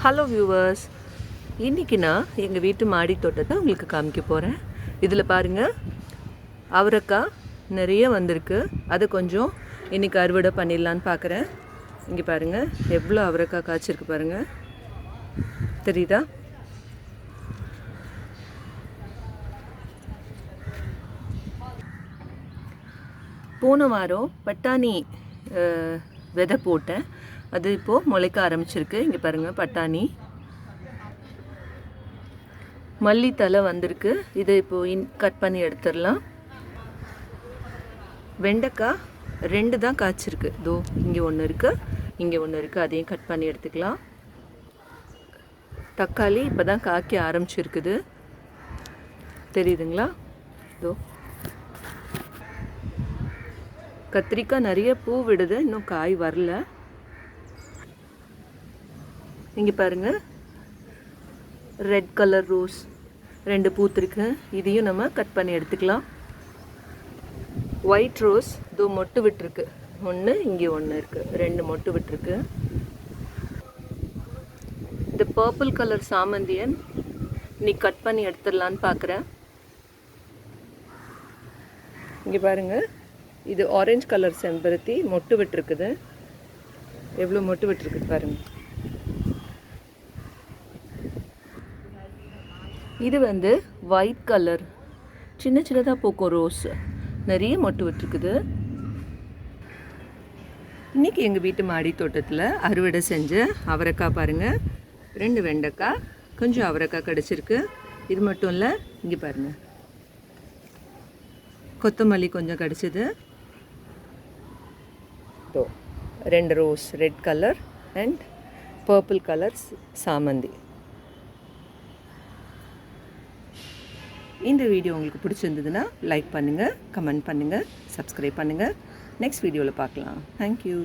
Hello viewers, இன்றைக்கி நான் எங்கள் வீட்டு மாடி தோட்டத்தை உங்களுக்கு காமிக்க போகிறேன். இதில் பாருங்கள், அவரைக்காய் நிறைய வந்திருக்கு. அதை கொஞ்சம் இன்றைக்கி அறுவடை பண்ணிடலான்னு பார்க்குறேன். இங்கே பாருங்கள், எவ்வளோ அவரைக்காய் காய்ச்சிருக்கு பாருங்கள், தெரியுதா? போன வாரம் பட்டாணி விதை போட்டேன். அது இப்போது முளைக்க ஆரம்பிச்சிருக்கு. இங்கே பாருங்கள், பட்டாணி, மல்லித்தலை வந்திருக்கு. இதை இப்போது கட் பண்ணி எடுத்துடலாம். வெண்டைக்காய் 2 தான் காய்ச்சிருக்கு. இதோ இங்கே ஒன்று இருக்குது, இங்கே ஒன்று இருக்குது. அதையும் கட் பண்ணி எடுத்துக்கலாம். தக்காளி இப்போ தான் காய்க்க ஆரம்பிச்சிருக்குது, தெரியுதுங்களா? இதோ கத்திரிக்காய் நிறைய பூ விடுது, இன்னும் காய் வரல. இங்கே பாருங்கள், ரெட் கலர் ரோஸ் 2 பூத்துருக்கு. இதையும் நம்ம கட் பண்ணி எடுத்துக்கலாம். ஒயிட் ரோஸ் இதோ மொட்டு விட்டுருக்கு. ஒன்று இங்கே ஒன்று இருக்குது, 2 மொட்டு விட்டுருக்கு. இந்த பர்பிள் கலர் சாமந்தியன் இன்னைக்கு கட் பண்ணி எடுத்துடலான்னு பார்க்குறேன். இங்கே பாருங்கள், இது ஆரஞ்சு கலர் செம்பருத்தி மொட்டு விட்டுருக்குது. எவ்வளோ மொட்டு விட்டுருக்குது பாருங்கள். இது வந்து ஒயிட் கலர் சின்ன சின்னதாக பூக்கும் ரோஸ், நிறைய மொட்டு விட்டுருக்குது. இன்றைக்கி எங்கள் வீட்டு மாடி தோட்டத்தில் அறுவடை செஞ்ச அவரைக்காய் பாருங்கள், 2 வெண்டைக்காய், கொஞ்சம் அவரைக்காய் கிடச்சிருக்கு. இது மட்டும் இல்லை, இங்கே பாருங்கள், கொத்தமல்லி கொஞ்சம் கிடச்சிது. 2 rose, red colour and purple colour சாமந்தி. இந்த வீடியோ உங்களுக்கு பிடிச்சிருந்ததுன்னா லைக் பண்ணுங்கள், கமெண்ட் பண்ணுங்கள், சப்ஸ்கிரைப் பண்ணுங்கள். நெக்ஸ்ட் வீடியோவில் பார்க்கலாம். தேங்க்யூ.